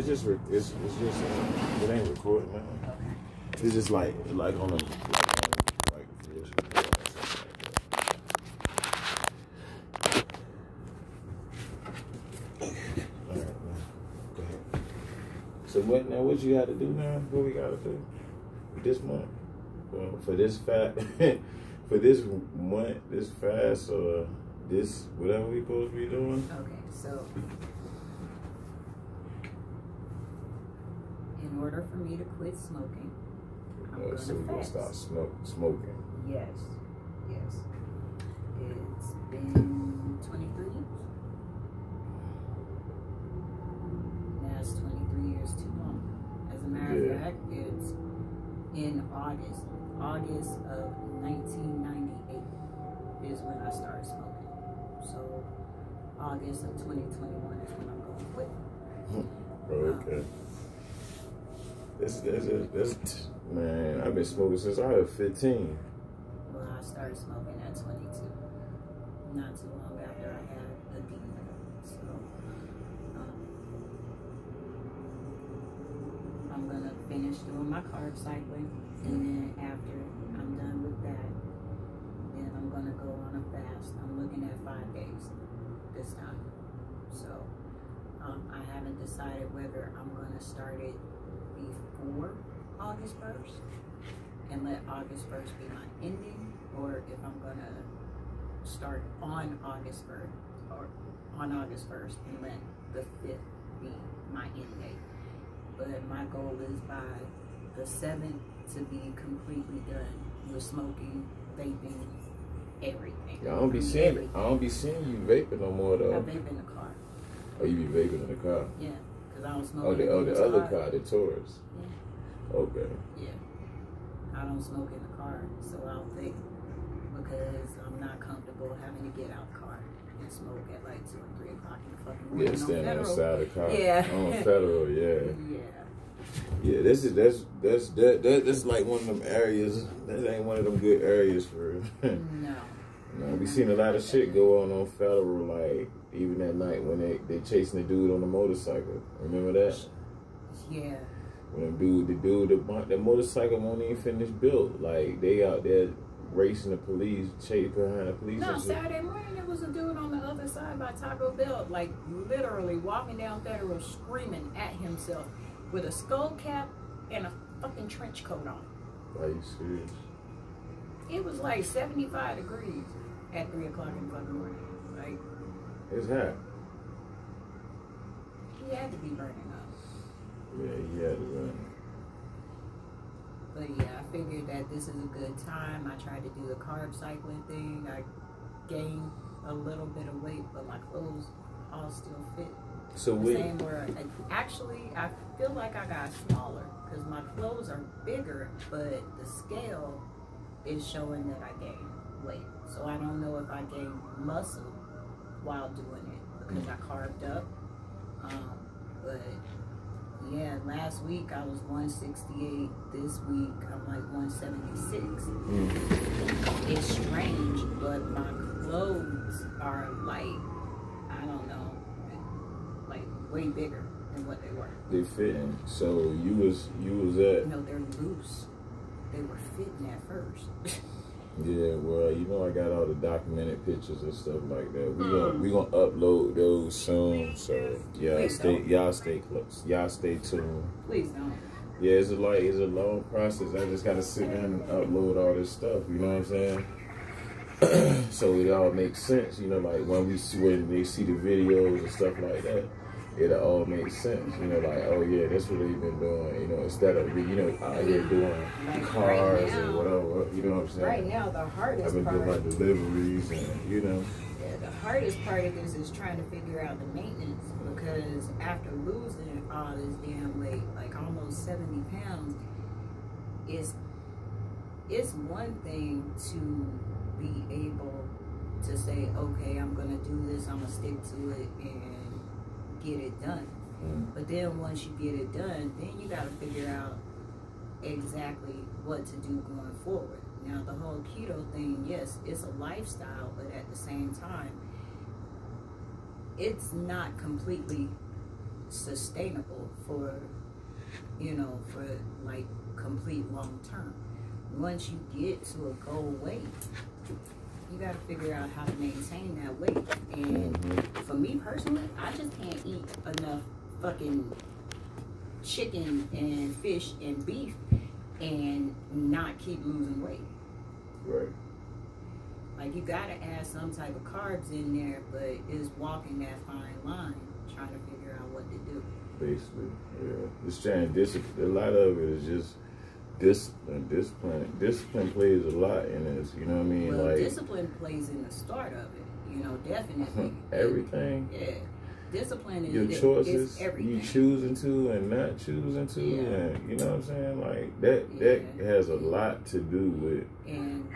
it ain't recording now. Okay. It's just like on a like voice record or something like that. All right, man. Go ahead. So what you got to do now? What we got to do this month? Well, for this for this month, this fast, or this whatever we supposed to be doing. Okay, so in order for me to quit smoking, I'm gonna so we're gonna start smoking. Yes. It's been 23 years. That's 23 years too long. As a matter of fact, it's in August of 1998 is when I started smoking. So August of 2021 is when I'm going to quit. Okay. This man, I've been smoking since I was 15. Well, I started smoking at 22. Not too long after I had a demon. So I'm gonna finish doing my carb cycling, and then after I'm done with that, then I'm gonna go on a fast. I'm looking at 5 days this time. So I haven't decided whether I'm gonna start it before August 1st and let August 1st be my ending, or if I'm gonna start on August 1st and let the 5th be my end date. But my goal is by the 7th to be completely done with smoking, vaping, everything. Yeah, I don't be seeing you vaping no more though. I vape in the car. Oh, you be vaping in the car? Yeah, because I don't smoke. Oh, the other car, the Taurus. Yeah. Okay. Yeah, I don't smoke in the car, so I don't think, because I'm not comfortable having to get out the car and smoke at like 2 and 3 o'clock in the fucking morning. Yeah, stand on the side of the car. Yeah. On Federal, yeah. Yeah, that's like one of them areas. That ain't one of them good areas for. No. No, we seen a lot of shit go on Federal, like even at night when they chasing the dude on the motorcycle. Remember that? Yeah. When the motorcycle won't even finish built. Like they out there racing the police, chasing behind the police. No, Saturday morning there was a dude on the other side by Taco Bell, like literally walking down Federal screaming at himself with a skull cap and a fucking trench coat on. Are you serious? It was like 75 degrees at 3 o'clock in the fucking morning. Like, it's hot. He had to be burning up. Yeah, he had to run. But yeah, I figured that this is a good time. I tried to do the carb cycling thing. I gained a little bit of weight, but my clothes all still fit. So actually, I feel like I got smaller because my clothes are bigger, but the scale is showing that I gained weight. So I don't know if I gained muscle while doing it because I carved up. But yeah, last week I was 168. This week I'm like 176. It's strange, but my clothes are like, I don't know, like way bigger than what they were. They fitting. So you was at. No, they're loose. They were fitting at first. Yeah, well, you know I got all the documented pictures and stuff like that. We gonna upload those soon. So y'all stay close. Y'all stay tuned. Please don't. Yeah, it's a long process. I just gotta sit down and upload all this stuff. You know what I'm saying? So it all makes sense. You know, like when they see the videos and stuff like that, it all makes sense. You know, like, oh yeah, that's what they've been doing. You know, instead of out here doing cars right now, or whatever. You know what I'm saying? Right now, the hardest I've been part. doing my deliveries and Yeah, the hardest part of this is trying to figure out the maintenance, because after losing all this damn weight, like almost 70 pounds, it's one thing to be able to say, okay, I'm gonna do this, I'm gonna stick to it and get it done. But then once you get it done, then you got to figure out exactly what to do going forward. Now the whole keto thing, yes, it's a lifestyle, but at the same time, it's not completely sustainable for, you know, for like complete long term. Once you get to a goal weight, you got to figure out how to maintain that weight. And for me personally, I just can't eat enough fucking chicken and fish and beef and not keep losing weight. Right. Like, you got to add some type of carbs in there, but it's walking that fine line, trying to figure out what to do. Basically, yeah. It's trying discipline. A lot of it is just discipline. Discipline plays a lot in this, you know what I mean? Well, like, discipline plays in the start of it, you know, definitely. Everything. Yeah. Discipline is your choices, is everything. you choosing to and not choosing to, and you know what I'm saying? Like, that has a lot to do with. And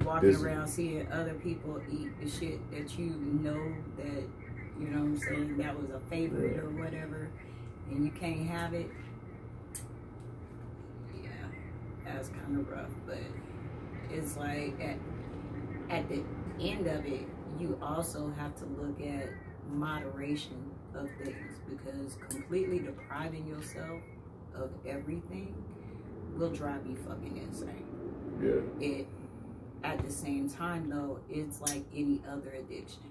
walking around seeing other people eat the shit that you know that, you know what I'm saying, that was a favorite or whatever, and you can't have it. Yeah, that's kind of rough, but it's like at the end of it, you also have to look at moderation of things, because completely depriving yourself of everything will drive you fucking insane. Yeah. At the same time, though, it's like any other addiction.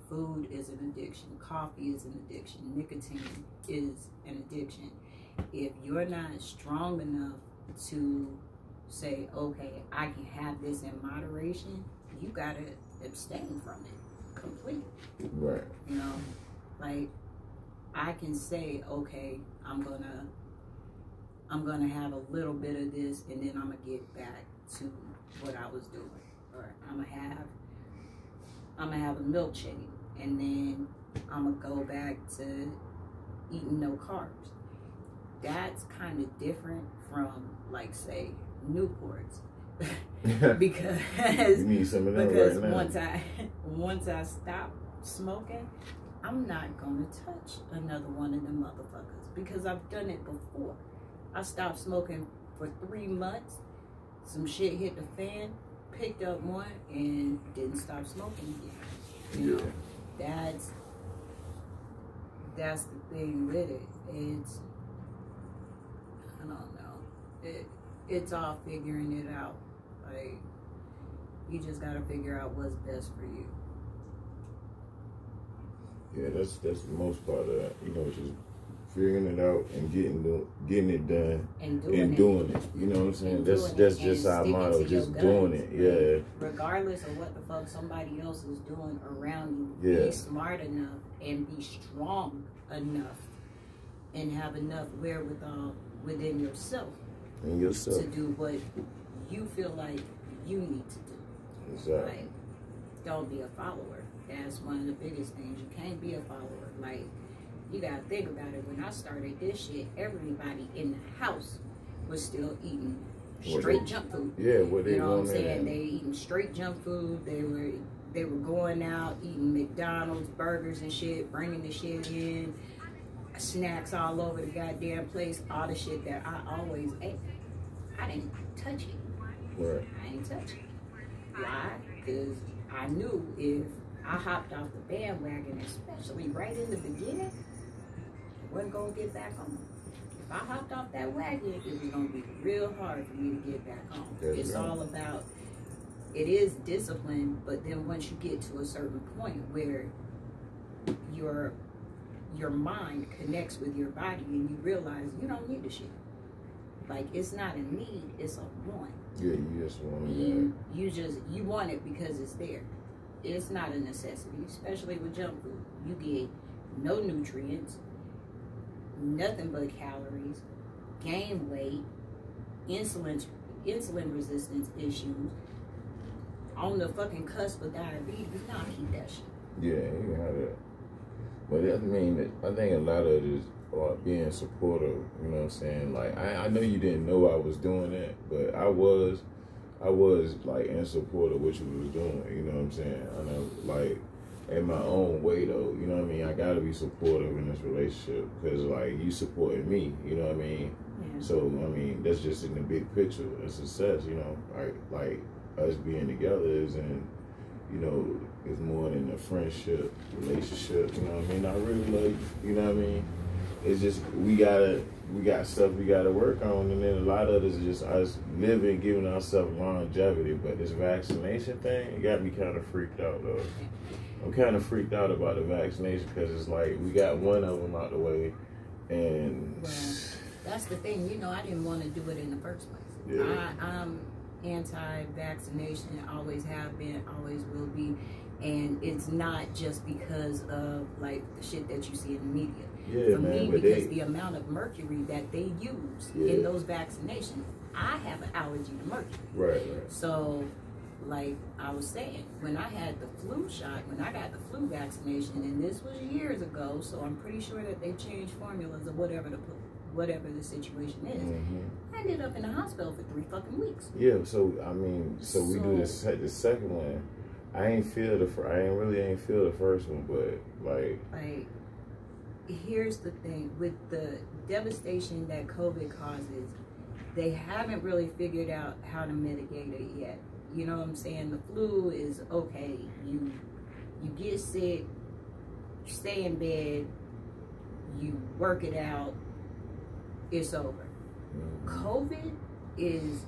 Food is an addiction. Coffee is an addiction. Nicotine is an addiction. If you're not strong enough to say, okay, I can have this in moderation, you gotta abstain from it completely. Right. You know, like, I can say, okay, I'm gonna have a little bit of this, and then I'm gonna get back to what I was doing, or I'm gonna have a milkshake, and then I'm gonna go back to eating no carbs. That's kind of different from, like, say, Newports. because you need some of that because right now. once I stop smoking, I'm not gonna touch another one of them motherfuckers, because I've done it before. I stopped smoking for 3 months. Some shit hit the fan, picked up one, and didn't stop smoking again. You know, that's the thing with it. It's, I don't know. It's all figuring it out. Like, you just gotta figure out what's best for you. Yeah, that's the most part of that. You know, just figuring it out and getting it done and doing it. You know what I'm saying? That's just our motto, just doing it. Yeah. Regardless of what the fuck somebody else is doing around you, be smart enough and be strong enough and have enough wherewithal within yourself to do what you feel like you need to do. Exactly. Like, don't be a follower. That's one of the biggest things. You can't be a follower. Like, you gotta think about it. When I started this shit, everybody in the house was still eating straight junk food. Yeah, what they, you know what I'm saying? They eating straight junk food. They were going out eating McDonald's, burgers and shit, bringing the shit in, snacks all over the goddamn place, all the shit that I always ate. I didn't touch it. Right. I didn't touch it. Why? Because I knew if I hopped off the bandwagon, especially right in the beginning, I wasn't going to get back on. If I hopped off that wagon, it was going to be real hard for me to get back on. It's all about, it is discipline, but then once you get to a certain point where your mind connects with your body and you realize you don't need the shit. Like, it's not a need, it's a want. Yeah, you just want it. You want it because it's there. It's not a necessity, especially with junk food. You get no nutrients, nothing but calories, gain weight, insulin resistance issues, on the fucking cusp of diabetes. Nah, keep that shit. Yeah, you have that. But I mean, I think a lot of it is being supportive, you know what I'm saying? Like, I know you didn't know I was doing that, but I was like in support of what you was doing, you know what I'm saying? I know, like, in my own way though, you know what I mean? I gotta be supportive in this relationship, because like, you supported me, you know what I mean? Yeah. So, I mean, that's just in the big picture of success, you know? Like us being together isn't, you know, it's more than a friendship, relationship, you know what I mean? I really love you, you know what I mean? it's just we got stuff we gotta work on, and then a lot of it is just us living, giving ourselves longevity. But this vaccination thing, it got me kind of freaked out though. I'm kind of freaked out about the vaccination because it's like we got one of them out the way, and well, that's the thing. You know, I didn't want to do it in the first place. Yeah. I'm anti-vaccination, always have been, always will be, and it's not just because of like the shit that you see in the media. Yeah, For man, me, because the amount of mercury that they use in those vaccinations, I have an allergy to mercury. Right. So, like I was saying, when I had the flu shot, when I got the flu vaccination, and this was years ago, so I'm pretty sure that they changed formulas or whatever the situation is. I ended up in the hospital for 3 fucking weeks. Yeah, so I mean, so we do this the second one. I ain't feel the first one, but like here's the thing with the devastation that COVID causes, they haven't really figured out how to mitigate it yet. You know what I'm saying? The flu is okay. You get sick, you stay in bed, you work it out, it's over. COVID is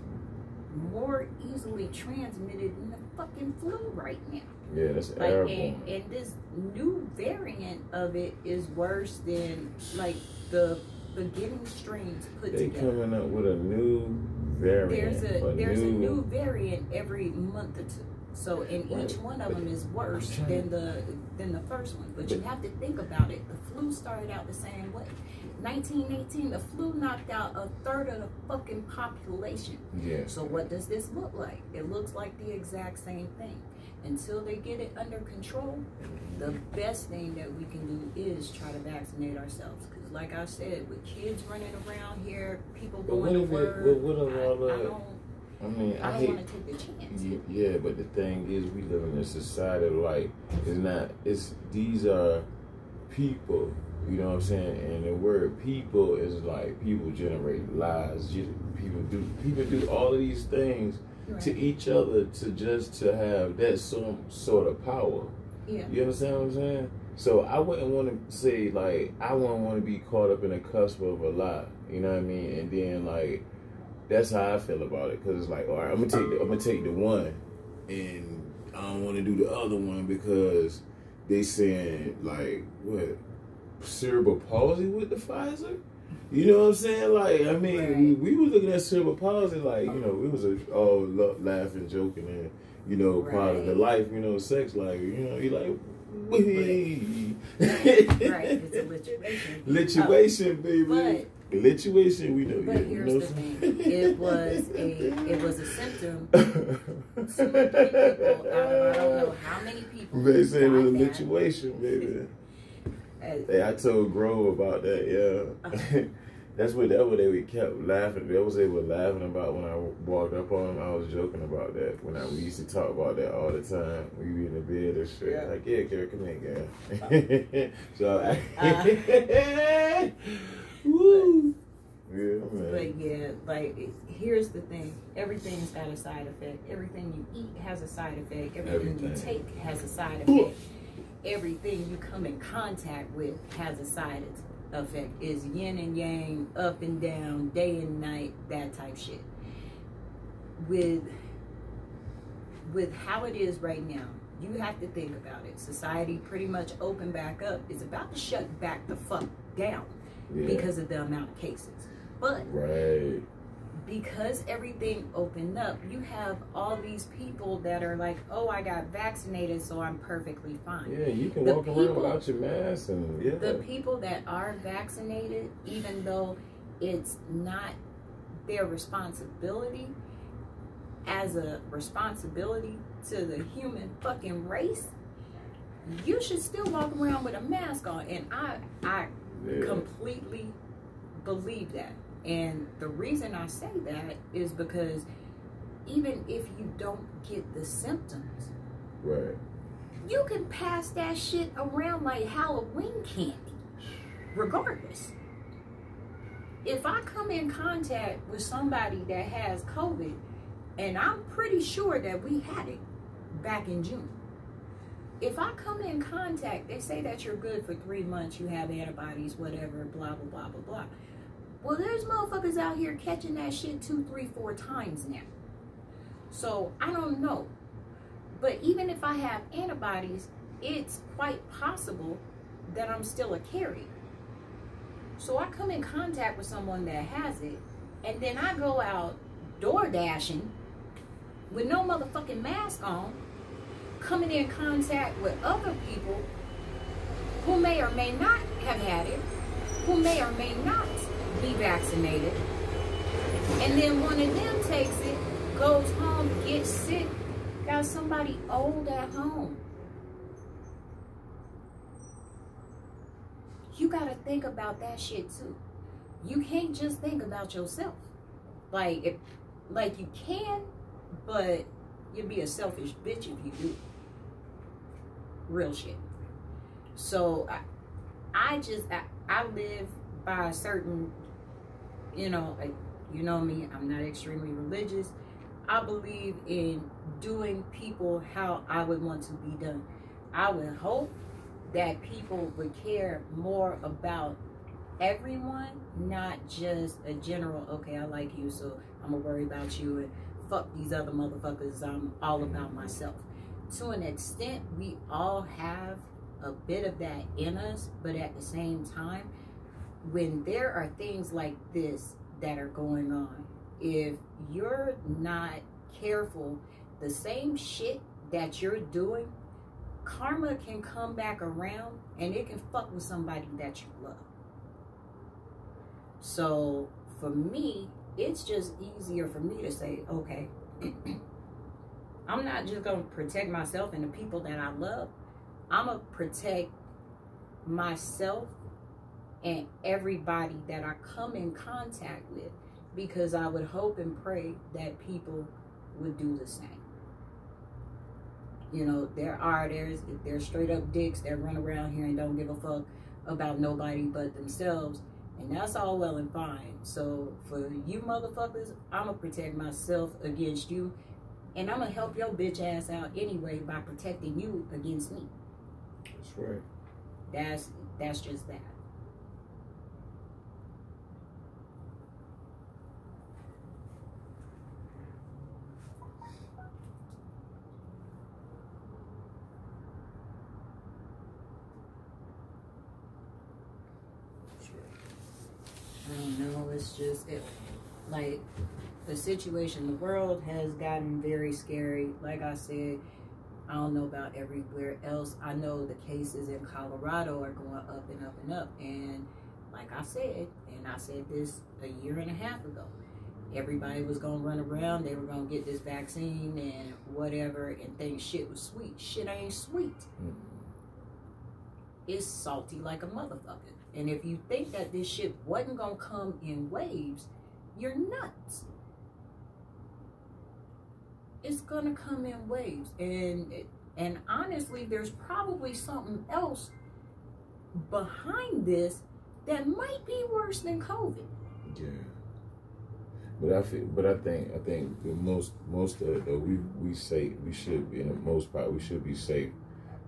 more easily transmitted than the fucking flu right now. Yeah, that's like, airborne. And this new variant of it is worse than like the beginning strains put they together. They coming up with a new variant. There's a new variant every month or two. So, and each one of them is worse than the first one. But you have to think about it. The flu started out the same way. 1918, the flu knocked out 1/3 of the fucking population. Yeah. So what does this look like? It looks like the exact same thing. Until they get it under control, the best thing that we can do is try to vaccinate ourselves. Because like I said, with kids running around here, people going to work, I don't want to take the chance. Yeah, but the thing is, we live in a society like these are people. You know what I'm saying? And the word "people" is like people generate lies. People do all of these things to each other to have that some sort of power. Yeah. You understand what I'm saying? So I wouldn't want to say like I wouldn't want to be caught up in the cusp of a lie. You know what I mean? And then like that's how I feel about it, because it's like, all right, I'm gonna take the one, and I don't want to do the other one because they saying like what cerebral palsy with the Pfizer. You know what I'm saying? Like, I mean, we were looking at cerebral palsy like, you know, it was all laughing, joking, and, you know, part of the life, you know, sex life. You know, you like, wee. Right, it's a lituation. Lituation, baby. Lituation, we know. But here's the thing: it was a symptom. So many people, I don't know how many people. They said it was a lituation, baby. Hey, I told Grove about that. Yeah, that's what they kept laughing. They was able laughing about when I walked up on them. I was joking about that we used to talk about that all the time. We be in the bed and shit. Yeah. Like, yeah, girl, come here, girl. So, woo. Yeah, man. But yeah, like here's the thing: everything's got a side effect. Everything you eat has a side effect. Everything you take has a side effect. Everything you come in contact with has a side effect. Is yin and yang, up and down, day and night, that type shit. With how it is right now, you have to think about it. Society pretty much opened back up. It's about to shut back the fuck down because of the amount of cases. But because everything opened up, you have all these people that are like, oh, I got vaccinated, so I'm perfectly fine. Yeah, you can walk around without your mask. And the people that are vaccinated, even though it's not their responsibility as a responsibility to the human fucking race, you should still walk around with a mask on. And I completely believe that. And the reason I say that is because even if you don't get the symptoms, you can pass that shit around like Halloween candy, regardless. If I come in contact with somebody that has COVID, and I'm pretty sure that we had it back in June, if I come in contact, they say that you're good for 3 months, you have antibodies, whatever, blah, blah, blah, blah, blah. Well, there's motherfuckers out here catching that shit 2, 3, 4 times now. So, I don't know. But even if I have antibodies, it's quite possible that I'm still a carrier. So I come in contact with someone that has it, and then I go out door dashing with no motherfucking mask on, coming in contact with other people who may or may not have had it, who may or may not be vaccinated, and then one of them takes it, goes home, gets sick, got somebody old at home. You gotta think about that shit too. You can't just think about yourself. Like you can, but you'd be a selfish bitch if you do. Real shit. So I live by a certain, you know me, I'm not extremely religious. I believe in doing people how I would want to be done. I would hope that people would care more about everyone, not just a general, okay, I like you, so I'm gonna worry about you, and fuck these other motherfuckers, I'm all about myself. To an extent, we all have a bit of that in us, but at the same time, when there are things like this that are going on, if you're not careful, the same shit that you're doing, karma can come back around and it can fuck with somebody that you love. So for me, it's just easier for me to say, okay, I'm not just going to protect myself and the people that I love. I'm going to protect myself and everybody that I come in contact with, because I would hope and pray that people would do the same. You know, there's straight up dicks that run around here and don't give a fuck about nobody but themselves. And that's all well and fine. So for you motherfuckers, I'm going to protect myself against you. And I'm going to help your bitch ass out anyway by protecting you against me. That's right. That's just that. I don't know, it's just, like, the situation, the world has gotten very scary. Like I said, I don't know about everywhere else. I know the cases in Colorado are going up and up and up. And like I said, and I said this a year and a half ago, everybody was going to run around, they were going to get this vaccine and whatever, and think shit was sweet. Shit ain't sweet. It's salty like a motherfucker. And if you think that this shit wasn't gonna come in waves, you're nuts. It's gonna come in waves. And honestly, there's probably something else behind this that might be worse than COVID. Yeah. But I think the most of we should be, in the most part, we should be safe.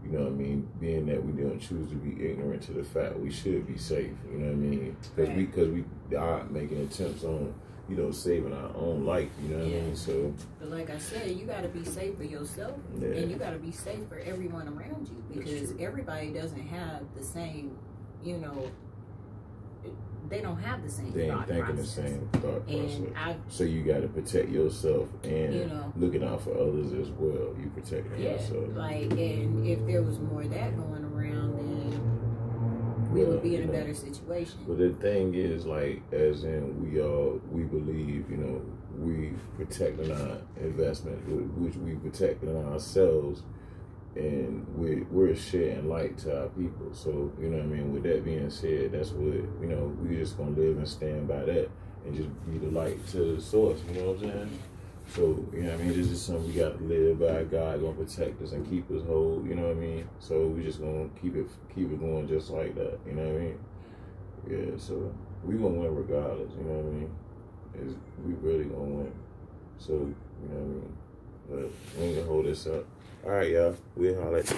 You know what I mean? Being that we don't choose to be ignorant to the fact, we should be safe. You know what I mean? Because we are making attempts on, you know, saving our own life. You know what I mean? So. But like I said, you got to be safe for yourself, and you got to be safe for everyone around you, because everybody doesn't have the same, you know. They don't have the same. They ain't thinking the same thought process. So you got to protect yourself and, you know, looking out for others as well. You protecting yourself. Like, and if there was more of that going around, then we would be in a better situation. But the thing is, like, as in we believe, you know, we protecting our investment, which we protecting ourselves. And we're sharing light to our people. So, you know what I mean? With that being said, that's what, you know, we just going to live and stand by that and just be the light to the source, you know what I'm saying? So, you know what I mean? This is something we got to live by. God going to protect us and keep us whole, you know what I mean? So we just going to keep it going just like that, you know what I mean? Yeah, so we going to win regardless, you know what I mean? We really going to win. So, you know what I mean? But we ain't going to hold this up. All right, y'all. We'll holler at you.